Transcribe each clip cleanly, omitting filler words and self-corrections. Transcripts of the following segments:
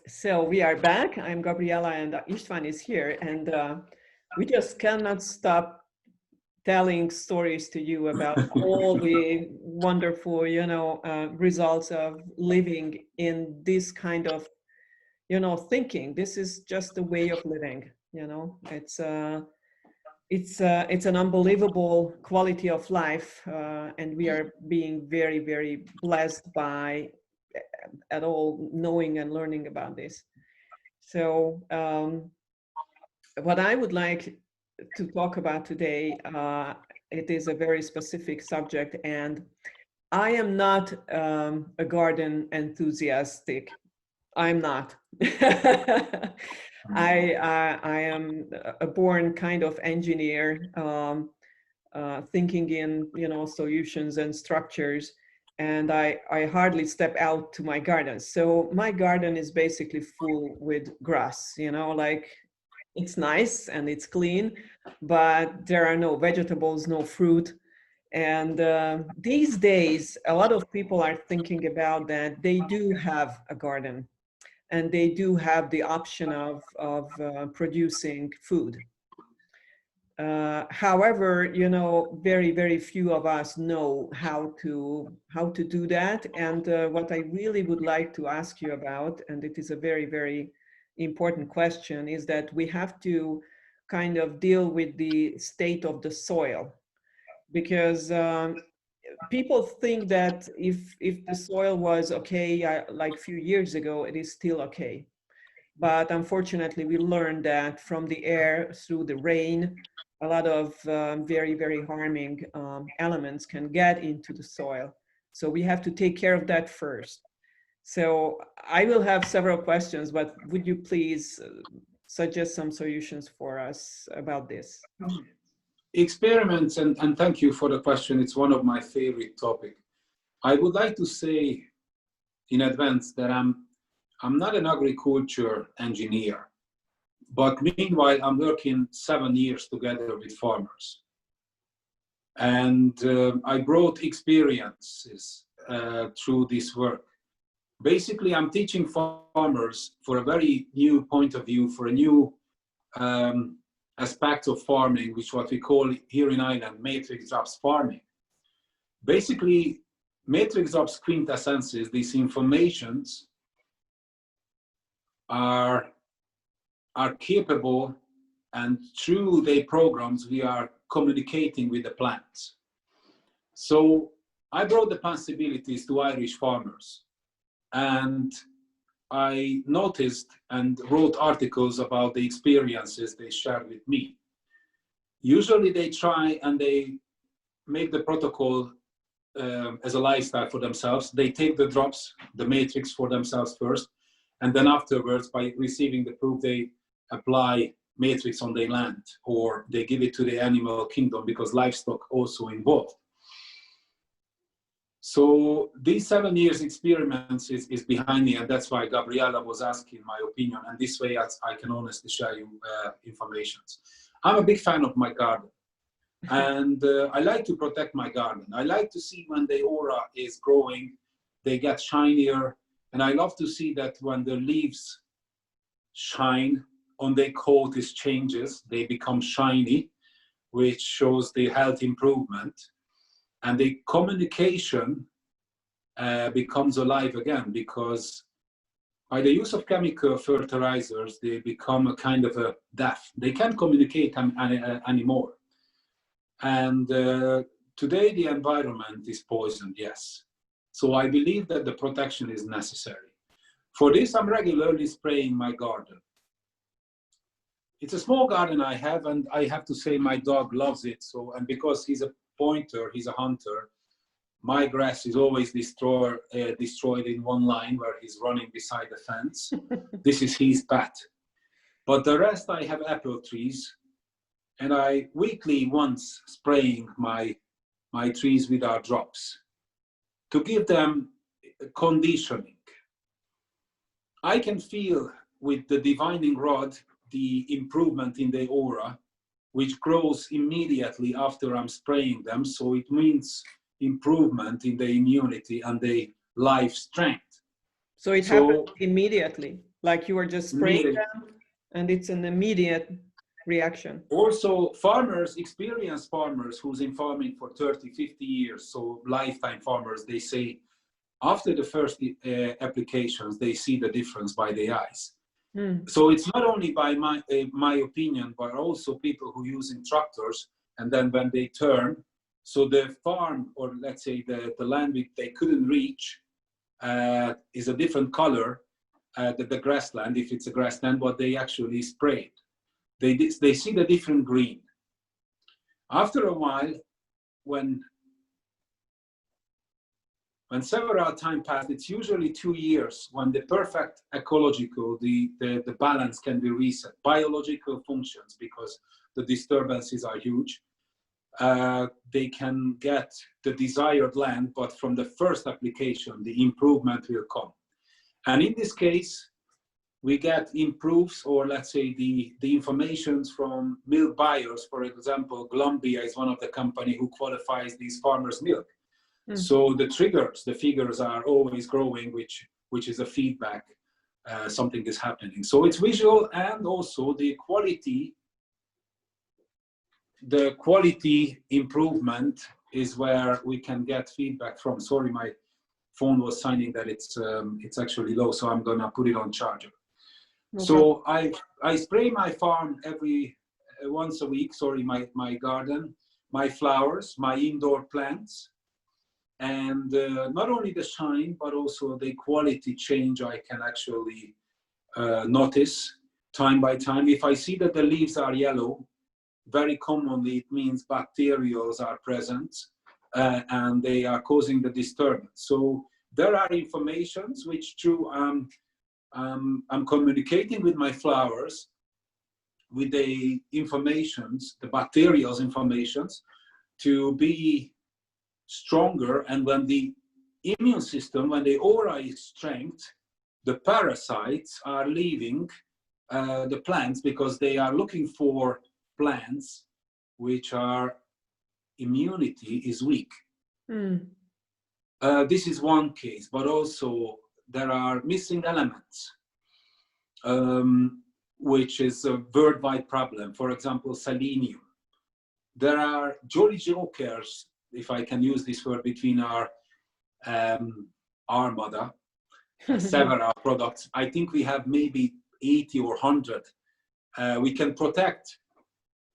So we are back. I'm Gabriela and Istvan is here, and we just cannot stop telling stories to you about all the wonderful, results of living in this kind of, thinking. This is just a way of living. It's an unbelievable quality of life, and we are being very, very blessed by at all knowing and learning about this. So what I would like to talk about today, it is a very specific subject, and I am not a garden enthusiastic. I'm not. I am a born kind of engineer, thinking in solutions and structures, and I hardly step out to my garden. So my garden is basically full with grass, like it's nice and it's clean, but there are no vegetables, no fruit. And these days, a lot of people are thinking about that. They do have a garden and they do have the option of producing food. However, very, very few of us know how to do that. And what I really would like to ask you about, and it is a very, very important question, is that we have to kind of deal with the state of the soil, because people think that if the soil was okay like a few years ago, it is still okay. But unfortunately, we learned that from the air, through the rain, a lot of very, very harming elements can get into the soil. So we have to take care of that first. So I will have several questions, but would you please suggest some solutions for us about this? Experiments, and thank you for the question. It's one of my favorite topics. I would like to say in advance that I'm not an agriculture engineer, but meanwhile, I'm working 7 years together with farmers. And I brought experiences through this work. Basically, I'm teaching farmers for a very new point of view, for a new aspect of farming, which what we call here in Ireland, matrix drops farming. Basically, matrix drops quintessences, these informations are capable, and through their programs, we are communicating with the plants. So I brought the possibilities to Irish farmers, and I noticed and wrote articles about the experiences they shared with me. Usually they try and they make the protocol as a lifestyle for themselves. They take the drops, the matrix for themselves first, and then afterwards, by receiving the proof, they apply matrix on their land, or they give it to the animal kingdom, because livestock also involved. So these 7 years experiments is behind me, and that's why Gabriela was asking my opinion, and this way I can honestly share you information. I'm a big fan of my garden, and I like to protect my garden. I like to see when the aura is growing, they get shinier, and I love to see that when the leaves shine on their coat, it changes, they become shiny, which shows the health improvement. And the communication becomes alive again, because by the use of chemical fertilizers, they become a kind of a deaf. They can't communicate anymore. And today the environment is poisoned, yes. So I believe that the protection is necessary. For this, I'm regularly spraying my garden. It's a small garden I have, and I have to say my dog loves it. So, and because he's a pointer, he's a hunter, my grass is always destroyed in one line where he's running beside the fence. This is his path. But the rest, I have apple trees, and I weekly once spraying my trees with our drops to give them conditioning. I can feel with the divining rod the improvement in the aura, which grows immediately after I'm spraying them. So it means improvement in the immunity and the life strength. So it happens immediately? Like you are just spraying them and it's an immediate reaction. Also, farmers, experienced farmers who's in farming for 30, 50 years, so lifetime farmers, they say after the first applications, they see the difference by their eyes. So it's not only by my opinion, but also people who using tractors, and then when they turn, so the farm, or let's say the land which they couldn't reach is a different color than the grassland, if it's a grassland, what they actually sprayed. They see the different green. After a while, when several time passed, it's usually 2 years when the perfect ecological, the balance can be reset. Biological functions, because the disturbances are huge, they can get the desired land, but from the first application, the improvement will come. And in this case, we get improves, or let's say the informations from milk buyers. For example, Glumbia is one of the company who qualifies these farmers' milk. So the triggers, the figures are always growing, which is a feedback, something is happening. So it's visual, and also the quality improvement is where we can get feedback from. Sorry, my phone was signing that it's actually low, so I'm gonna put it on charger. Okay. So I spray my farm once a week, sorry, my garden, my flowers, my indoor plants. And not only the shine, but also the quality change I can actually notice time by time. If I see that the leaves are yellow, very commonly it means bacterials are present and they are causing the disturbance. So there are informations which through I'm communicating with my flowers with the informations, the bacterial informations, to be stronger. And when the immune system, when the aura is strength, the parasites are leaving the plants, because they are looking for plants which are immunity is weak. This is one case, but also there are missing elements, which is a worldwide problem. For example, selenium. There are jolly jokers, if I can use this word, between our armada, several products. I think we have maybe 80 or 100. We can protect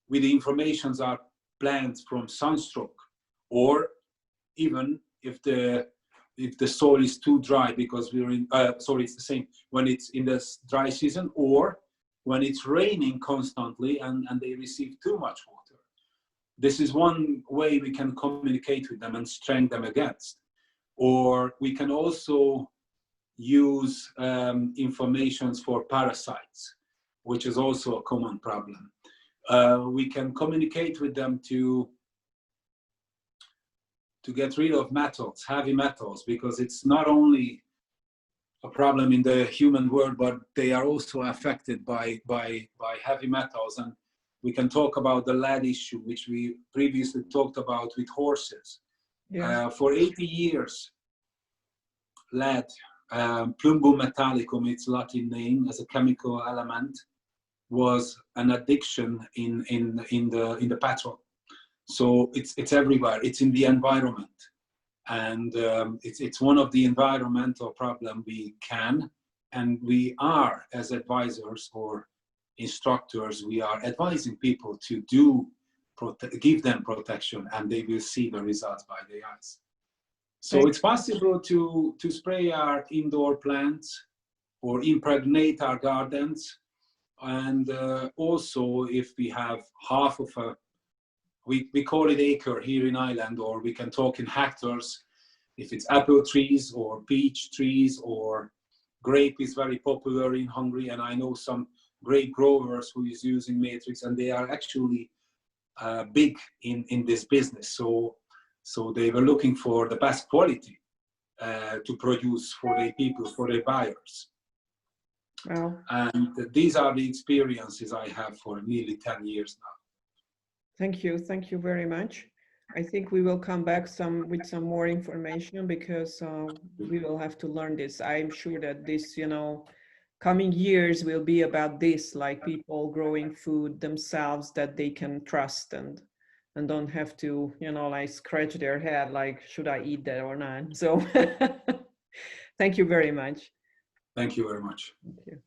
with the informations our plants from sunstroke, or even if the soil is too dry, because we're in, sorry, it's the same when it's in the dry season, or when it's raining constantly and they receive too much water. This is one way we can communicate with them and strengthen them against. Or we can also use informations for parasites, which is also a common problem. We can communicate with them to get rid of metals, heavy metals, because it's not only a problem in the human world, but they are also affected by heavy metals. And we can talk about the lead issue, which we previously talked about with horses. Yeah. For 80 years, lead, plumbum metallicum, its Latin name, as a chemical element, was an addiction in the petrol. So it's everywhere. It's in the environment, and it's one of the environmental problems we can, and we are, as advisors or instructors, we are advising people to give them protection, and they will see the results by their eyes. So it's possible to spray our indoor plants or impregnate our gardens, and also if we have half of a, we call it acre here in Ireland, or we can talk in hectares. If it's apple trees or peach trees, or grape is very popular in Hungary, and I know some grape growers who is using Matrix, and they are actually big in this business. So they were looking for the best quality to produce for their people, for their buyers. Wow. And these are the experiences I have for nearly 10 years now. Thank you very much. I think we will come back with some more information, because we will have to learn this. I'm sure that this, coming years will be about this, like people growing food themselves that they can trust and don't have to, you know, like scratch their head like, should I eat that or not? So thank you very much. Thank you very much. Thank you.